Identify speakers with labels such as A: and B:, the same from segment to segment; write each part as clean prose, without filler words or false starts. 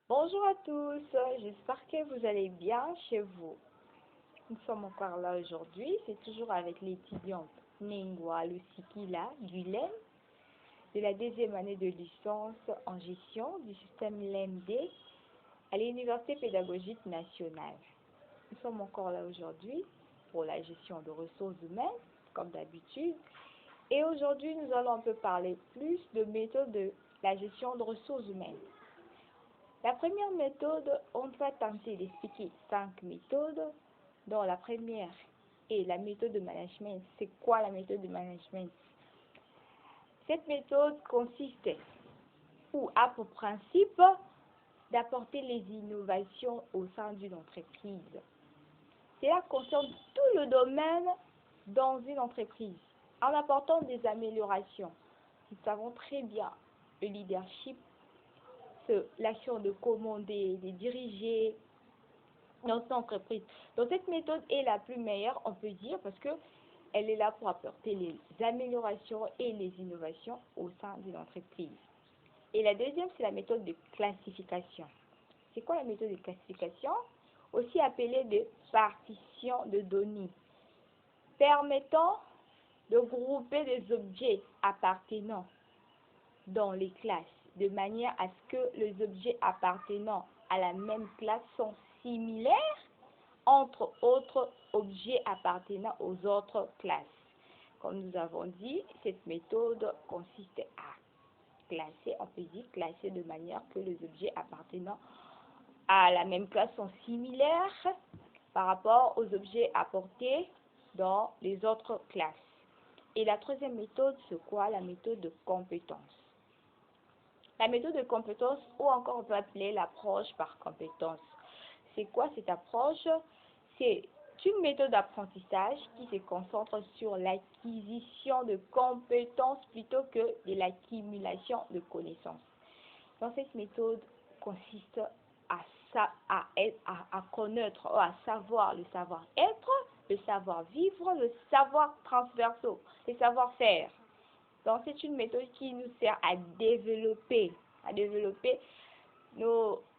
A: Bonjour à tous, j'espère que vous allez bien chez vous. Nous sommes encore là aujourd'hui, c'est toujours avec l'étudiante Nengwa Lusikila Guilhem de la deuxième année de licence en gestion du système LMD à l'Université pédagogique nationale. Nous sommes encore là aujourd'hui pour la gestion de ressources humaines, comme d'habitude. Et aujourd'hui, nous allons un peu parler plus de méthodes de la gestion de ressources humaines. La première méthode, on va tenter d'expliquer 5 méthodes, dont la première est la méthode de management. C'est quoi la méthode de management? Cette méthode consiste ou a pour principe d'apporter les innovations au sein d'une entreprise. Cela concerne tout le domaine dans une entreprise en apportant des améliorations. Nous savons très bien le leadership, l'action de commander, de diriger dans cette entreprise. Donc cette méthode est la plus meilleure, on peut dire, parce que elle est là pour apporter les améliorations et les innovations au sein d'une entreprise. Et la deuxième, c'est la méthode de classification. C'est quoi la méthode de classification? Aussi appelée de partition de données, permettant de grouper des objets appartenant dans les classes, de manière à ce que les objets appartenant à la même classe sont similaires entre autres objets appartenant aux autres classes. Comme nous avons dit, cette méthode consiste à classer, on peut dire classer de manière que les objets appartenant à la même classe sont similaires par rapport aux objets apportés dans les autres classes. Et la troisième méthode, c'est quoi? La méthode de compétence. La méthode de compétence, ou encore on peut appeler l'approche par compétence. C'est quoi cette approche? C'est une méthode d'apprentissage qui se concentre sur l'acquisition de compétences plutôt que de l'accumulation de connaissances. Donc cette méthode consiste à connaître, à savoir le savoir-être, le savoir-vivre, le savoir transversal, le savoir-faire. Donc c'est une méthode qui nous sert à développer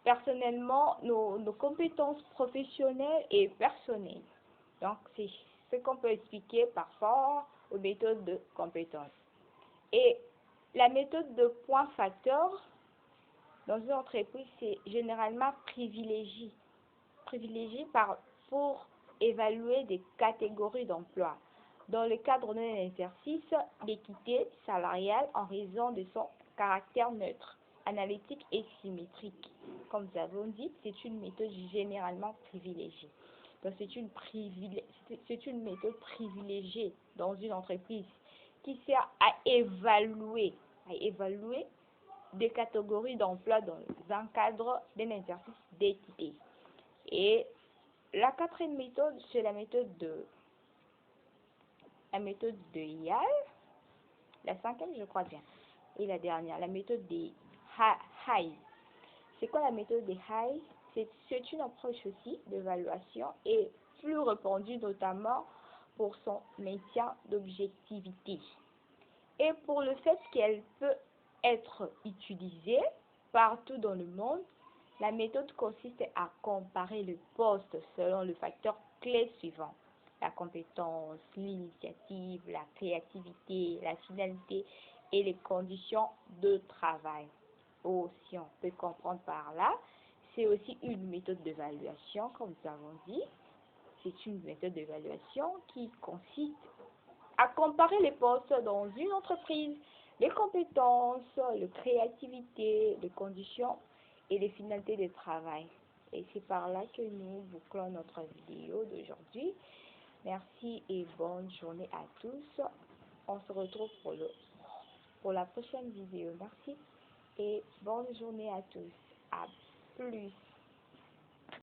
A: personnellement nos compétences professionnelles et personnelles. Donc c'est ce qu'on peut expliquer par rapport aux méthodes de compétences. Et la méthode de point facteur dans une entreprise, c'est généralement privilégié pour évaluer des catégories d'emploi dans le cadre d'un exercice d'équité salariale en raison de son caractère neutre, analytique et symétrique. Comme nous avons dit, c'est une méthode généralement privilégiée. Donc c'est une méthode privilégiée dans une entreprise qui sert à évaluer des catégories d'emploi dans un cadre d'un exercice d'équité. Et la quatrième méthode, c'est la méthode de YAL, la cinquième je crois bien, et la dernière, la méthode des HAI. C'est quoi la méthode des HAI? C'est une approche aussi d'évaluation et plus répandue notamment pour son maintien d'objectivité et pour le fait qu'elle peut être utilisée partout dans le monde. La méthode consiste à comparer le poste selon le facteur clé suivant: la compétence, l'initiative, la créativité, la finalité et les conditions de travail. Si on peut comprendre par là, c'est aussi une méthode d'évaluation, comme nous avons dit. C'est une méthode d'évaluation qui consiste à comparer les postes dans une entreprise, les compétences, la créativité, les conditions et les finalités de travail. Et c'est par là que nous bouclons notre vidéo d'aujourd'hui. Merci et bonne journée à tous. On se retrouve pour la prochaine vidéo. Merci et bonne journée à tous. À plus.